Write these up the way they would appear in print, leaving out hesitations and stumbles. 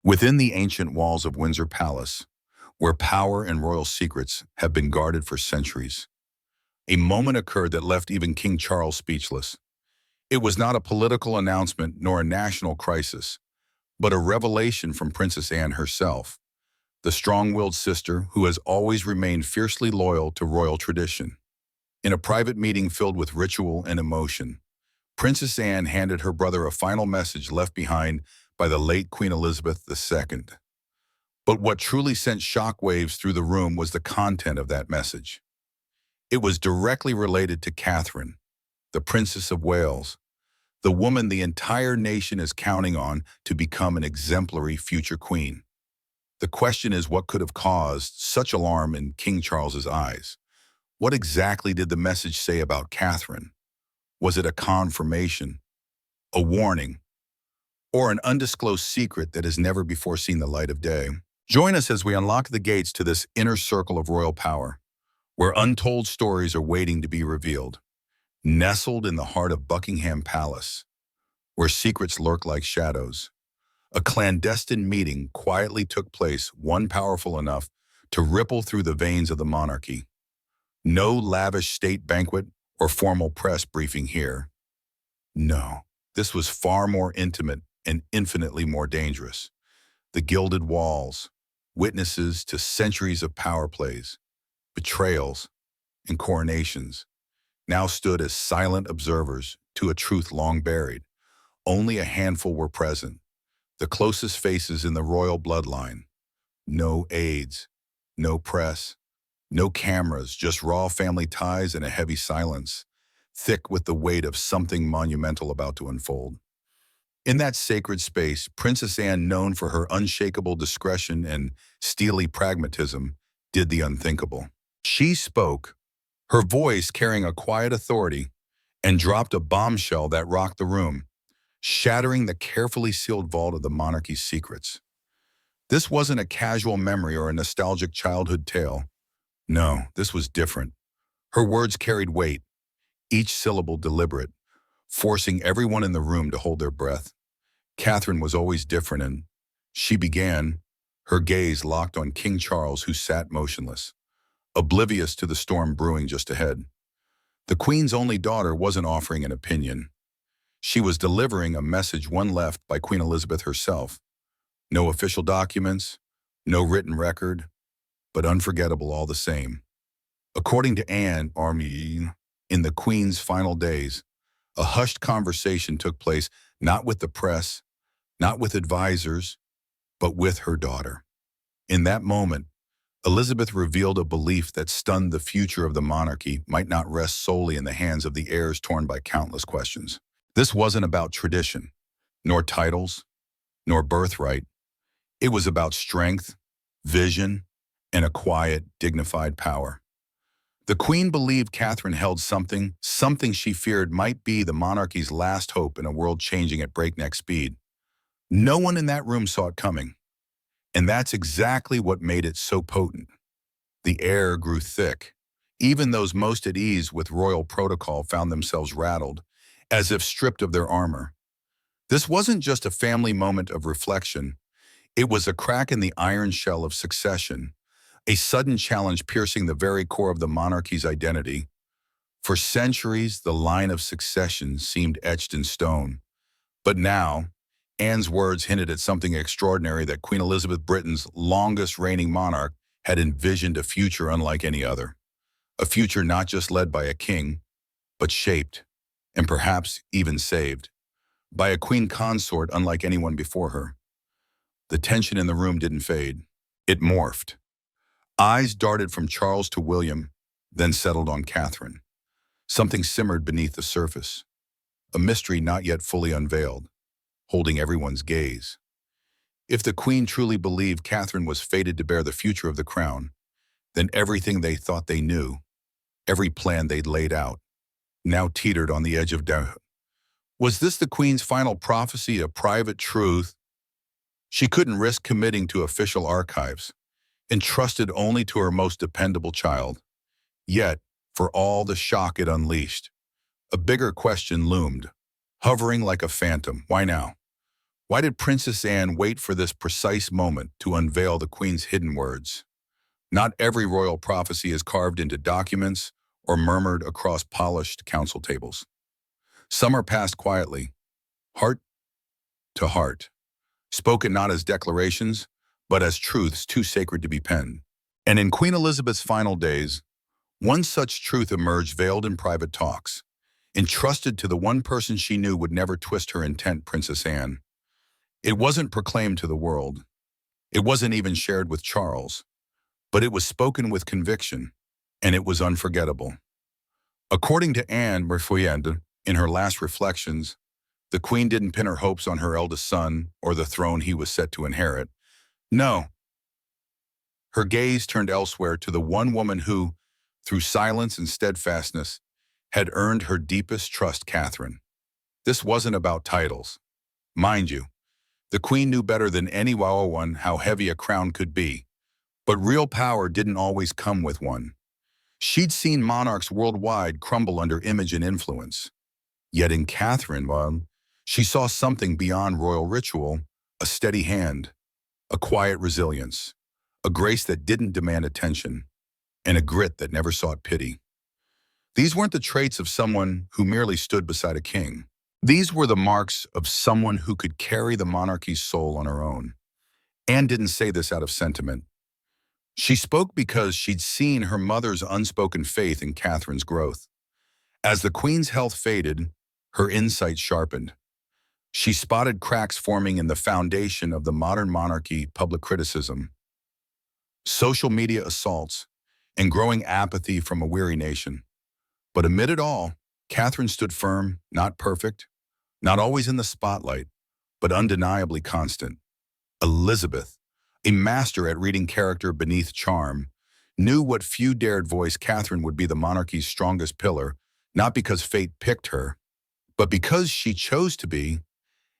Within the ancient walls of Windsor Palace, where power and royal secrets have been guarded for centuries, a moment occurred that left even King Charles speechless. It was not a political announcement nor a national crisis, but a revelation from Princess Anne herself, the strong-willed sister who has always remained fiercely loyal to royal tradition. In a private meeting filled with ritual and emotion, Princess Anne handed her brother a final message left behind by the late Queen Elizabeth II. But what truly sent shockwaves through the room was the content of that message. It was directly related to Catherine, the Princess of Wales, the woman the entire nation is counting on to become an exemplary future queen. The question is, what could have caused such alarm in King Charles's eyes? What exactly did the message say about Catherine? Was it a confirmation, a warning, or an undisclosed secret that has never before seen the light of day? Join us as we unlock the gates to this inner circle of royal power, where untold stories are waiting to be revealed. Nestled in the heart of Buckingham Palace, where secrets lurk like shadows, a clandestine meeting quietly took place, one powerful enough to ripple through the veins of the monarchy. No lavish state banquet or formal press briefing here. No, this was far more intimate and infinitely more dangerous. The gilded walls, witnesses to centuries of power plays, betrayals, and coronations, now stood as silent observers to a truth long buried. Only a handful were present, the closest faces in the royal bloodline. No aides, no press, no cameras, just raw family ties and a heavy silence, thick with the weight of something monumental about to unfold. In that sacred space, Princess Anne, known for her unshakable discretion and steely pragmatism, did the unthinkable. She spoke, her voice carrying a quiet authority, and dropped a bombshell that rocked the room, shattering the carefully sealed vault of the monarchy's secrets. This wasn't a casual memory or a nostalgic childhood tale. No, this was different. Her words carried weight, each syllable deliberate, forcing everyone in the room to hold their breath. Catherine was always different, and she began, her gaze locked on King Charles, who sat motionless, oblivious to the storm brewing just ahead. The Queen's only daughter wasn't offering an opinion. She was delivering a message, one left by Queen Elizabeth herself. No official documents, no written record, but unforgettable all the same. According to Anne Armine, in the Queen's final days, a hushed conversation took place, not with the press, not with advisors, but with her daughter. In that moment, Elizabeth revealed a belief that stunned. The future of the monarchy might not rest solely in the hands of the heirs torn by countless questions. This wasn't about tradition, nor titles, nor birthright. It was about strength, vision, and a quiet, dignified power. The Queen believed Catherine held something she feared might be the monarchy's last hope in a world changing at breakneck speed. No one in that room saw it coming, and that's exactly what made it so potent. The air grew thick. Even those most at ease with royal protocol found themselves rattled, as if stripped of their armor. This wasn't just a family moment of reflection. It was a crack in the iron shell of succession, a sudden challenge piercing the very core of the monarchy's identity. For centuries, the line of succession seemed etched in stone. But now, Anne's words hinted at something extraordinary: that Queen Elizabeth, Britain's longest reigning monarch, had envisioned a future unlike any other. A future not just led by a king, but shaped, and perhaps even saved, by a queen consort unlike anyone before her. The tension in the room didn't fade. It morphed. Eyes darted from Charles to William, then settled on Catherine. Something simmered beneath the surface, a mystery not yet fully unveiled, holding everyone's gaze. If the Queen truly believed Catherine was fated to bear the future of the crown, then everything they thought they knew, every plan they'd laid out, now teetered on the edge of doubt. Was this the Queen's final prophecy, a private truth she couldn't risk committing to official archives, entrusted only to her most dependable child? Yet, for all the shock it unleashed, a bigger question loomed, hovering like a phantom. Why now? Why did Princess Anne wait for this precise moment to unveil the Queen's hidden words? Not every royal prophecy is carved into documents or murmured across polished council tables. Some are passed quietly, heart to heart, spoken not as declarations, but as truths too sacred to be penned. And in Queen Elizabeth's final days, one such truth emerged veiled in private talks, entrusted to the one person she knew would never twist her intent, Princess Anne. It wasn't proclaimed to the world. It wasn't even shared with Charles, but it was spoken with conviction, and it was unforgettable. According to Anne Murphyende, in her last reflections, the Queen didn't pin her hopes on her eldest son or the throne he was set to inherit. No, her gaze turned elsewhere to the one woman who, through silence and steadfastness, had earned her deepest trust, Catherine. This wasn't about titles. Mind you, the Queen knew better than any one how heavy a crown could be, but real power didn't always come with one. She'd seen monarchs worldwide crumble under image and influence. Yet in Catherine, well, she saw something beyond royal ritual, a steady hand, a quiet resilience, a grace that didn't demand attention, and a grit that never sought pity. These weren't the traits of someone who merely stood beside a king. These were the marks of someone who could carry the monarchy's soul on her own. Anne didn't say this out of sentiment. She spoke because she'd seen her mother's unspoken faith in Catherine's growth. As the Queen's health faded, her insight sharpened. She spotted cracks forming in the foundation of the modern monarchy: public criticism, social media assaults, and growing apathy from a weary nation. But amid it all, Catherine stood firm, not perfect, not always in the spotlight, but undeniably constant. Elizabeth, a master at reading character beneath charm, knew what few dared voice: Catherine would be the monarchy's strongest pillar, not because fate picked her, but because she chose to be.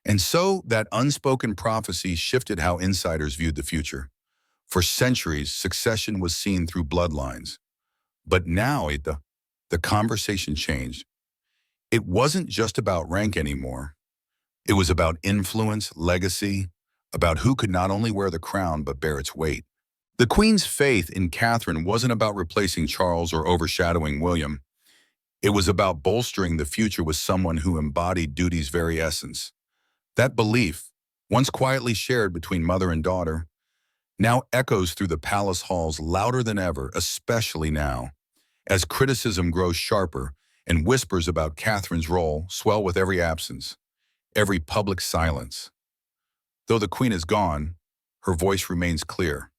And so that unspoken prophecy shifted how insiders viewed the future. For centuries, succession was seen through bloodlines. But now the conversation changed. It wasn't just about rank anymore. It was about influence, legacy, about who could not only wear the crown but bear its weight. The Queen's faith in Catherine wasn't about replacing Charles or overshadowing William. It was about bolstering the future with someone who embodied duty's very essence. That belief, once quietly shared between mother and daughter, now echoes through the palace halls louder than ever, especially now, as criticism grows sharper and whispers about Catherine's role swell with every absence, every public silence. Though the Queen is gone, her voice remains clear,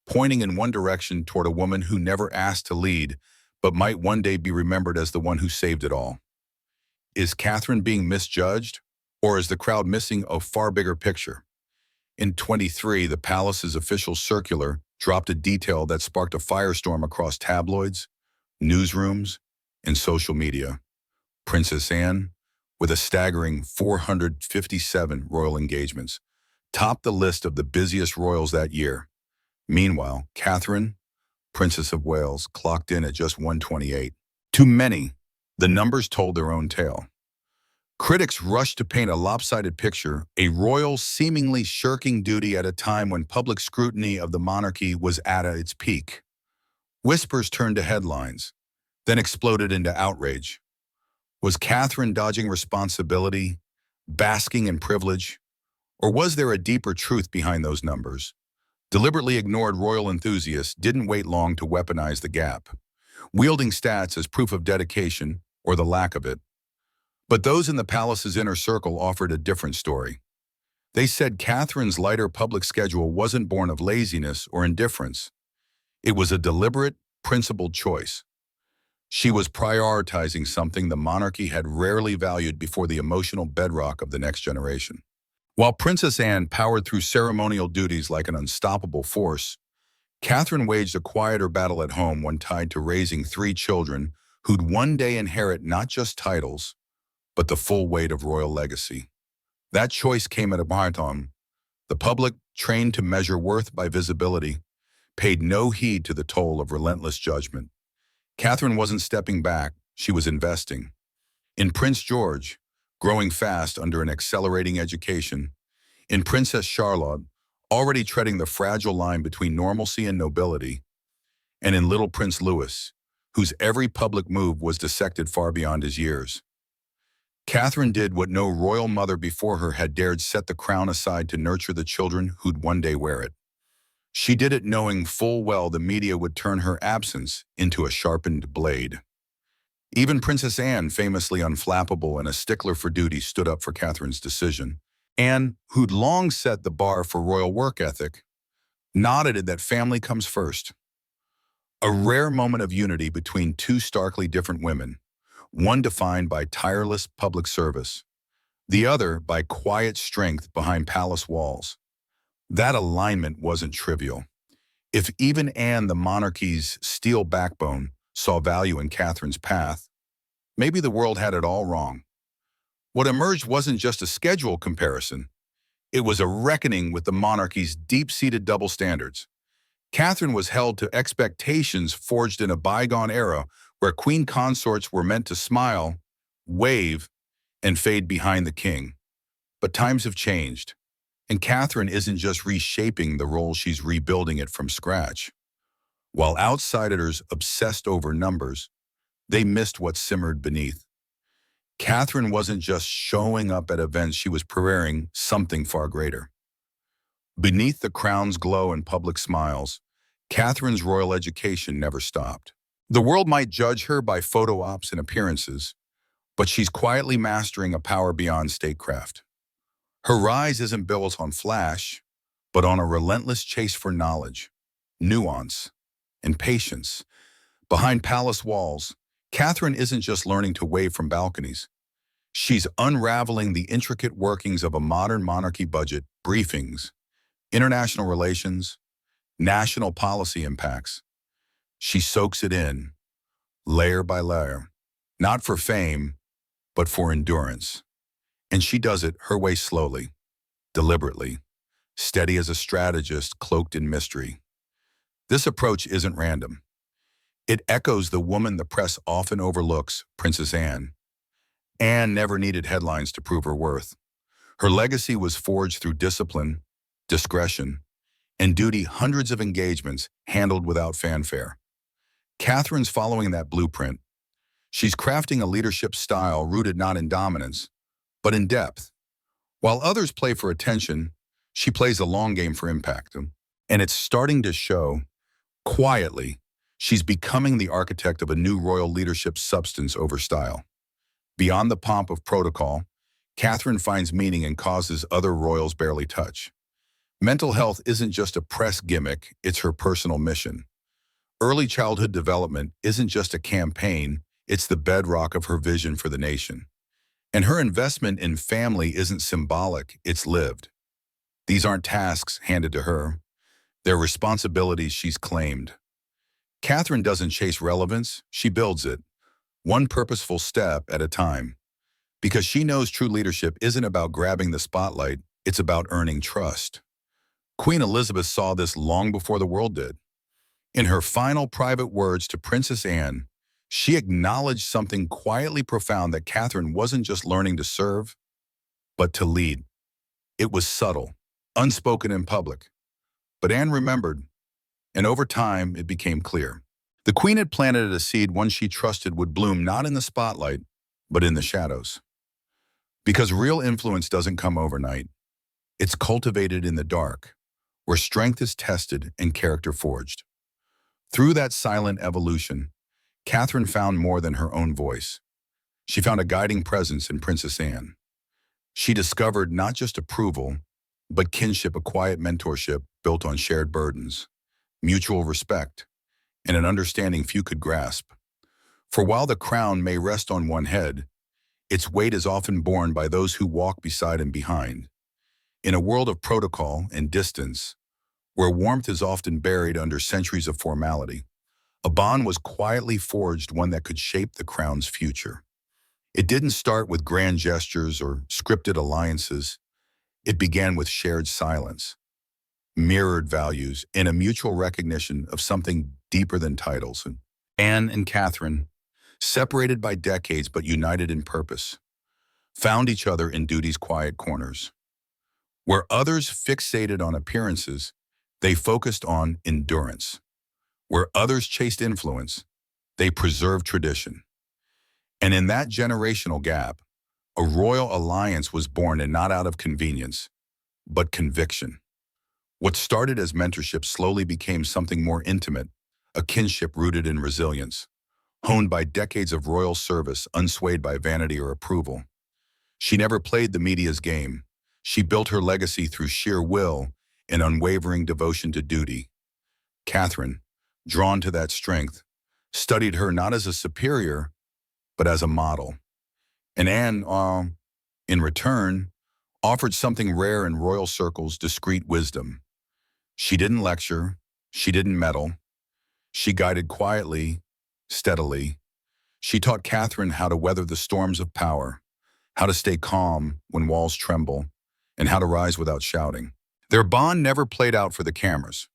pointing in one direction toward a woman who never asked to lead, but might one day be remembered as the one who saved it all. Is Catherine being misjudged, or is the crowd missing a far bigger picture? In 23, the palace's official circular dropped a detail that sparked a firestorm across tabloids, newsrooms, and social media. Princess Anne, with a staggering 457 royal engagements, topped the list of the busiest royals that year. Meanwhile, Catherine, Princess of Wales, clocked in at just 128. To many, the numbers told their own tale. Critics rushed to paint a lopsided picture, a royal seemingly shirking duty at a time when public scrutiny of the monarchy was at its peak. Whispers turned to headlines, then exploded into outrage. Was Catherine dodging responsibility, basking in privilege, or was there a deeper truth behind those numbers? Deliberately ignored royal enthusiasts didn't wait long to weaponize the gap, wielding stats as proof of dedication or the lack of it. But those in the palace's inner circle offered a different story. They said Catherine's lighter public schedule wasn't born of laziness or indifference. It was a deliberate, principled choice. She was prioritizing something the monarchy had rarely valued before: the emotional bedrock of the next generation. While Princess Anne powered through ceremonial duties like an unstoppable force, Catherine waged a quieter battle at home, one tied to raising 3 children who'd one day inherit not just titles, but the full weight of royal legacy. That choice came at a time. The public, trained to measure worth by visibility, paid no heed to the toll of relentless judgment. Catherine wasn't stepping back, she was investing. In Prince George, growing fast under an accelerating education, In Princess Charlotte, already treading the fragile line between normalcy and nobility, and in Little Prince Louis, whose every public move was dissected far beyond his years. Catherine did what no royal mother before her had dared: set the crown aside to nurture the children who'd one day wear it. She did it knowing full well the media would turn her absence into a sharpened blade. Even Princess Anne, famously unflappable and a stickler for duty, stood up for Catherine's decision. Anne, who'd long set the bar for royal work ethic, nodded that family comes first. A rare moment of unity between two starkly different women, one defined by tireless public service, the other by quiet strength behind palace walls. That alignment wasn't trivial. If even Anne, the monarchy's steel backbone, saw value in Catherine's path, maybe the world had it all wrong. What emerged wasn't just a schedule comparison. It was a reckoning with the monarchy's deep-seated double standards. Catherine was held to expectations forged in a bygone era where queen consorts were meant to smile, wave, and fade behind the king. But times have changed, and Catherine isn't just reshaping the role, she's rebuilding it from scratch. While outsiders obsessed over numbers, they missed what simmered beneath. Catherine wasn't just showing up at events, she was preparing something far greater. Beneath the crown's glow and public smiles, Catherine's royal education never stopped. The world might judge her by photo ops and appearances, but she's quietly mastering a power beyond statecraft. Her rise isn't built on flash, but on a relentless chase for knowledge, nuance, and patience. Behind palace walls, Catherine isn't just learning to wave from balconies. She's unraveling the intricate workings of a modern monarchy: budget, briefings, international relations, national policy impacts. She soaks it in, layer by layer, not for fame, but for endurance. And she does it her way, slowly, deliberately, steady as a strategist cloaked in mystery. This approach isn't random. It echoes the woman the press often overlooks, Princess Anne. Anne never needed headlines to prove her worth. Her legacy was forged through discipline, discretion, and duty, hundreds of engagements handled without fanfare. Catherine's following that blueprint. She's crafting a leadership style rooted not in dominance, but in depth. While others play for attention, she plays a long game for impact. And it's starting to show. Quietly, she's becoming the architect of a new royal leadership: substance over style. Beyond the pomp of protocol, Catherine finds meaning in causes other royals barely touch. Mental health isn't just a press gimmick, it's her personal mission. Early childhood development isn't just a campaign, it's the bedrock of her vision for the nation. And her investment in family isn't symbolic, it's lived. These aren't tasks handed to her. They're responsibilities she's claimed. Catherine doesn't chase relevance, she builds it, one purposeful step at a time. Because she knows true leadership isn't about grabbing the spotlight, it's about earning trust. Queen Elizabeth saw this long before the world did. In her final private words to Princess Anne, she acknowledged something quietly profound: that Catherine wasn't just learning to serve, but to lead. It was subtle, unspoken in public. But Anne remembered, and over time it became clear. The Queen had planted a seed one she trusted would bloom not in the spotlight, but in the shadows. Because real influence doesn't come overnight. It's cultivated in the dark, where strength is tested and character forged. Through that silent evolution, Catherine found more than her own voice. She found a guiding presence in Princess Anne. She discovered not just approval, but kinship, a quiet mentorship built on shared burdens, mutual respect, and an understanding few could grasp. For while the crown may rest on one head, its weight is often borne by those who walk beside and behind. In a world of protocol and distance, where warmth is often buried under centuries of formality, a bond was quietly forged, one that could shape the crown's future. It didn't start with grand gestures or scripted alliances. It began with shared silence, mirrored values, and a mutual recognition of something deeper than titles. And Anne and Catherine, separated by decades but united in purpose, found each other in duty's quiet corners. Where others fixated on appearances, they focused on endurance. Where others chased influence, they preserved tradition. And in that generational gap, a royal alliance was born, and not out of convenience, but conviction. What started as mentorship slowly became something more intimate, a kinship rooted in resilience, honed by decades of royal service, unswayed by vanity or approval. She never played the media's game. She built her legacy through sheer will and unwavering devotion to duty. Catherine, drawn to that strength, studied her not as a superior, but as a model. And Anne, in return, offered something rare in royal circles: discreet wisdom. She didn't lecture, she didn't meddle, she guided quietly, steadily. She taught Catherine how to weather the storms of power, how to stay calm when walls tremble, and how to rise without shouting. Their bond never played out for the cameras,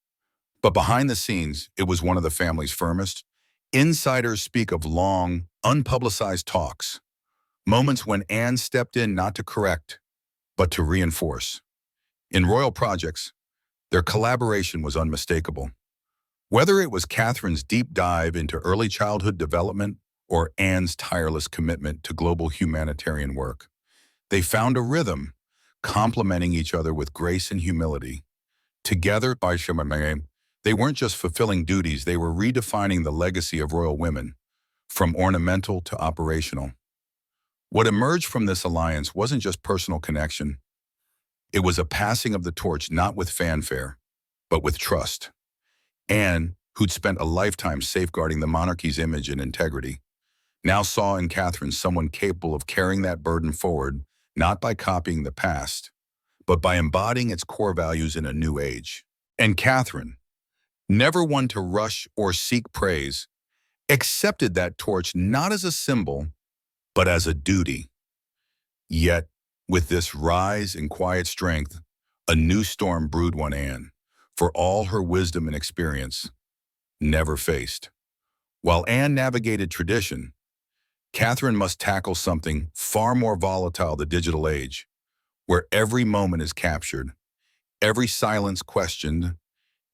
but behind the scenes, it was one of the family's firmest. Insiders speak of long, unpublicized talks, moments when Anne stepped in not to correct, but to reinforce. In royal projects, their collaboration was unmistakable. Whether it was Catherine's deep dive into early childhood development or Anne's tireless commitment to global humanitarian work, they found a rhythm, complementing each other with grace and humility. Together, they weren't just fulfilling duties, they were redefining the legacy of royal women, from ornamental to operational. What emerged from this alliance wasn't just personal connection. It was a passing of the torch, not with fanfare, but with trust. Anne, who'd spent a lifetime safeguarding the monarchy's image and integrity, now saw in Catherine someone capable of carrying that burden forward, not by copying the past, but by embodying its core values in a new age. And Catherine, never one to rush or seek praise, accepted that torch not as a symbol, but as a duty. Yet, with this rise in quiet strength, a new storm brewed one Anne, for all her wisdom and experience, never faced. While Anne navigated tradition, Catherine must tackle something far more volatile: the digital age, where every moment is captured, every silence questioned,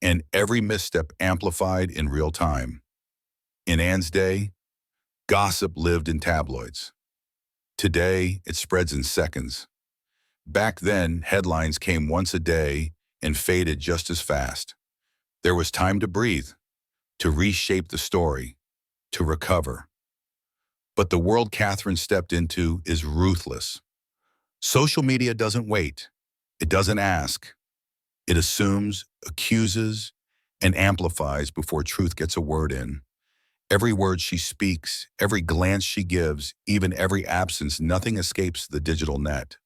and every misstep amplified in real time. In Anne's day, gossip lived in tabloids. Today, it spreads in seconds. Back then, headlines came once a day and faded just as fast. There was time to breathe, to reshape the story, to recover. But the world Catherine stepped into is ruthless. Social media doesn't wait. It doesn't ask. It assumes, accuses, and amplifies before truth gets a word in. Every word she speaks, every glance she gives, even every absence, nothing escapes the digital net.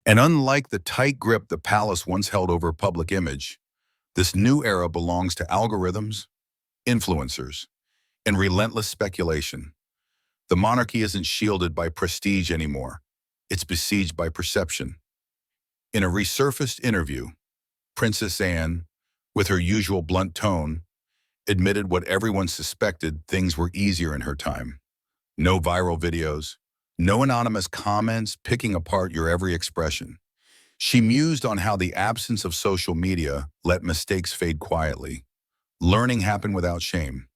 And unlike the tight grip the palace once held over public image, this new era belongs to algorithms, influencers, and relentless speculation. The monarchy isn't shielded by prestige anymore. It's besieged by perception. In a resurfaced interview, Princess Anne, with her usual blunt tone, admitted what everyone suspected: things were easier in her time. No viral videos, no anonymous comments picking apart your every expression. She mused on how the absence of social media let mistakes fade quietly. Learning happened without shame.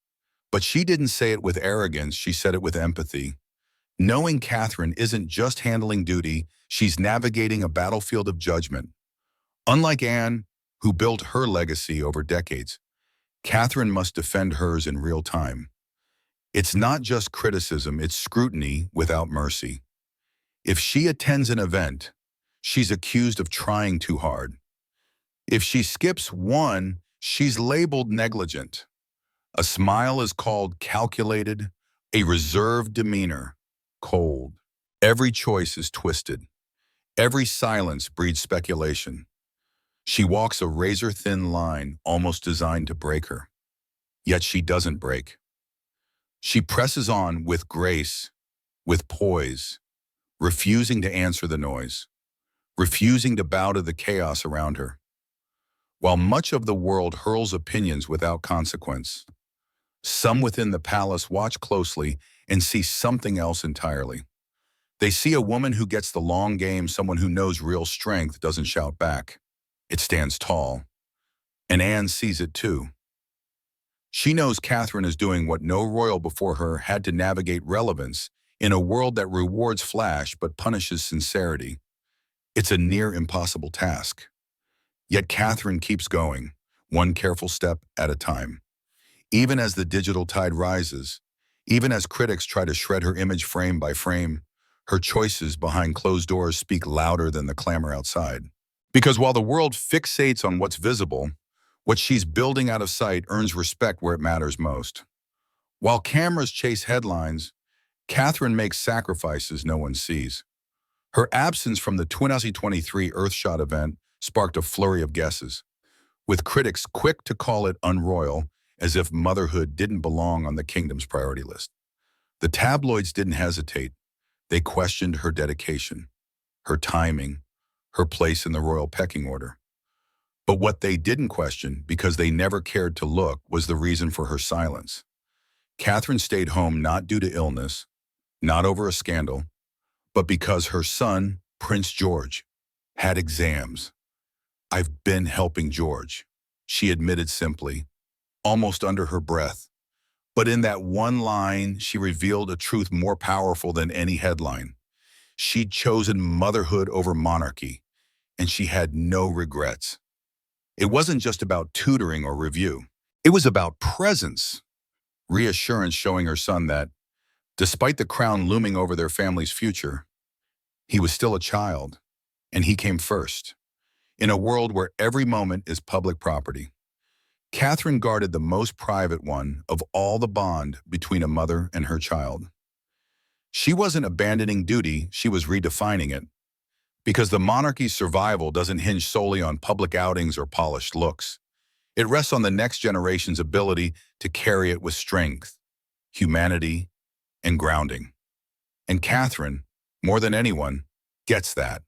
But she didn't say it with arrogance, she said it with empathy. Knowing Catherine isn't just handling duty, she's navigating a battlefield of judgment. Unlike Anne, who built her legacy over decades, Catherine must defend hers in real time. It's not just criticism, it's scrutiny without mercy. If she attends an event, she's accused of trying too hard. If she skips one, she's labeled negligent. A smile is called calculated, a reserved demeanor, cold. Every choice is twisted. Every silence breeds speculation. She walks a razor-thin line almost designed to break her. Yet she doesn't break. She presses on with grace, with poise, refusing to answer the noise, refusing to bow to the chaos around her. While much of the world hurls opinions without consequence, some within the palace watch closely and see something else entirely. They see a woman who gets the long game, someone who knows real strength doesn't shout back. It stands tall, and Anne sees it too. She knows Catherine is doing what no royal before her had to navigate relevance in a world that rewards flash but punishes sincerity. It's a near impossible task. Yet Catherine keeps going, one careful step at a time. Even as the digital tide rises, even as critics try to shred her image frame by frame, her choices behind closed doors speak louder than the clamor outside. Because while the world fixates on what's visible, what she's building out of sight earns respect where it matters most. While cameras chase headlines, Catherine makes sacrifices no one sees. Her absence from the 2023 Earthshot event sparked a flurry of guesses, with critics quick to call it unroyal, as if motherhood didn't belong on the kingdom's priority list. The tabloids didn't hesitate. They questioned her dedication, her timing, her place in the royal pecking order. But what they didn't question, because they never cared to look, was the reason for her silence. Catherine stayed home not due to illness, not over a scandal, but because her son, Prince George, had exams. "I've been helping George," she admitted simply, almost under her breath. But in that one line, she revealed a truth more powerful than any headline. She'd chosen motherhood over monarchy, and she had no regrets. It wasn't just about tutoring or review. It was about presence, reassurance, showing her son that, despite the crown looming over their family's future, he was still a child, and he came first. In a world where every moment is public property, Catherine guarded the most private one of all, the bond between a mother and her child. She wasn't abandoning duty, she was redefining it. Because the monarchy's survival doesn't hinge solely on public outings or polished looks. It rests on the next generation's ability to carry it with strength, humanity, and grounding. And Catherine, more than anyone, gets that.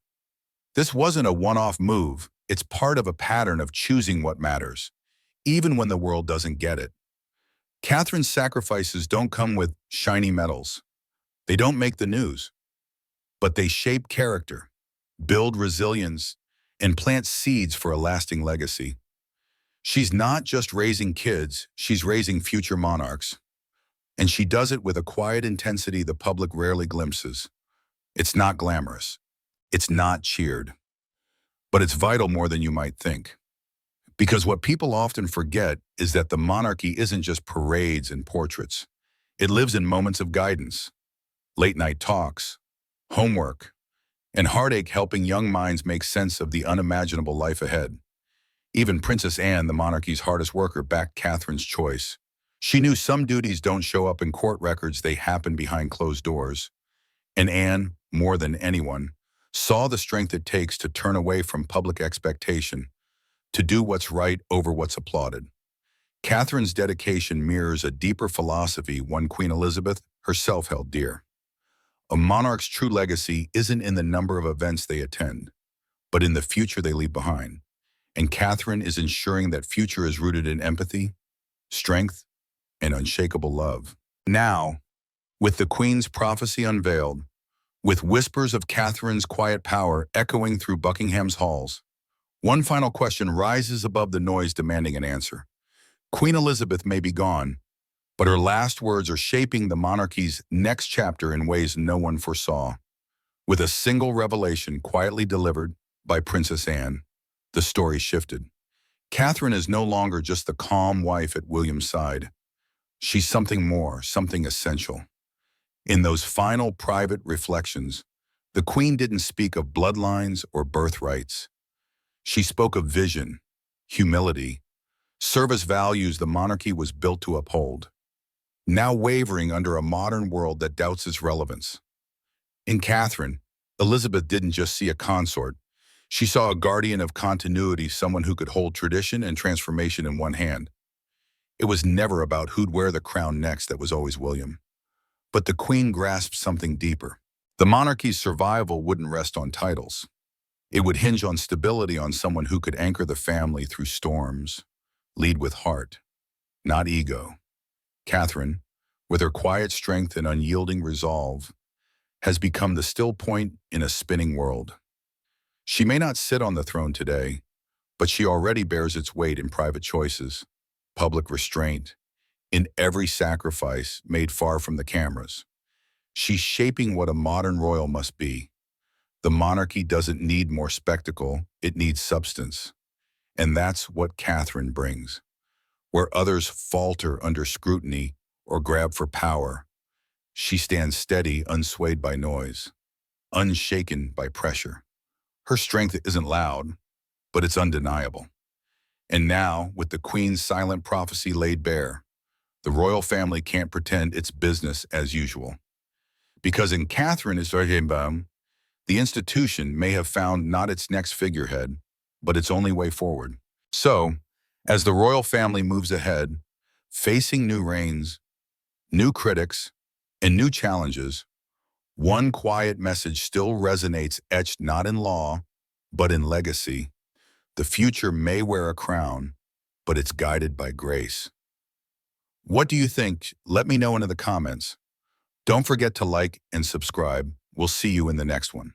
This wasn't a one-off move. It's part of a pattern of choosing what matters, even when the world doesn't get it. Catherine's sacrifices don't come with shiny medals. They don't make the news, but they shape character, build resilience, and plant seeds for a lasting legacy. She's not just raising kids, she's raising future monarchs. And she does it with a quiet intensity the public rarely glimpses. It's not glamorous. It's not cheered. But it's vital more than you might think. Because what people often forget is that the monarchy isn't just parades and portraits. It lives in moments of guidance, late-night talks, homework, and heartache, helping young minds make sense of the unimaginable life ahead. Even Princess Anne, the monarchy's hardest worker, backed Catherine's choice. She knew some duties don't show up in court records, they happen behind closed doors. And Anne, more than anyone, saw the strength it takes to turn away from public expectation, to do what's right over what's applauded. Catherine's dedication mirrors a deeper philosophy, one Queen Elizabeth herself held dear. A monarch's true legacy isn't in the number of events they attend, but in the future they leave behind. And Catherine is ensuring that future is rooted in empathy, strength, and unshakable love. Now, with the Queen's prophecy unveiled, with whispers of Catherine's quiet power echoing through Buckingham's halls, one final question rises above the noise, demanding an answer. Queen Elizabeth may be gone, but her last words are shaping the monarchy's next chapter in ways no one foresaw. With a single revelation quietly delivered by Princess Anne, the story shifted. Catherine is no longer just the calm wife at William's side. She's something more, something essential. In those final private reflections, the Queen didn't speak of bloodlines or birthrights. She spoke of vision, humility, service values the monarchy was built to uphold, now wavering under a modern world that doubts its relevance. In Catherine, Elizabeth didn't just see a consort. She saw a guardian of continuity, someone who could hold tradition and transformation in one hand. It was never about who'd wear the crown next, that was always William. But the Queen grasped something deeper. The monarchy's survival wouldn't rest on titles. It would hinge on stability, on someone who could anchor the family through storms, lead with heart, not ego. Catherine, with her quiet strength and unyielding resolve, has become the still point in a spinning world. She may not sit on the throne today, but she already bears its weight in private choices, public restraint, in every sacrifice made far from the cameras. She's shaping what a modern royal must be. The monarchy doesn't need more spectacle, it needs substance. And that's what Catherine brings. Where others falter under scrutiny or grab for power, she stands steady, unswayed by noise, unshaken by pressure. Her strength isn't loud, but it's undeniable. And now, with the Queen's silent prophecy laid bare, the royal family can't pretend it's business as usual. Because in Catherine is the institution may have found not its next figurehead, but its only way forward. So, as the royal family moves ahead, facing new reigns, new critics, and new challenges, one quiet message still resonates, etched not in law, but in legacy. The future may wear a crown, but it's guided by grace. What do you think? Let me know in the comments. Don't forget to like and subscribe. We'll see you in the next one.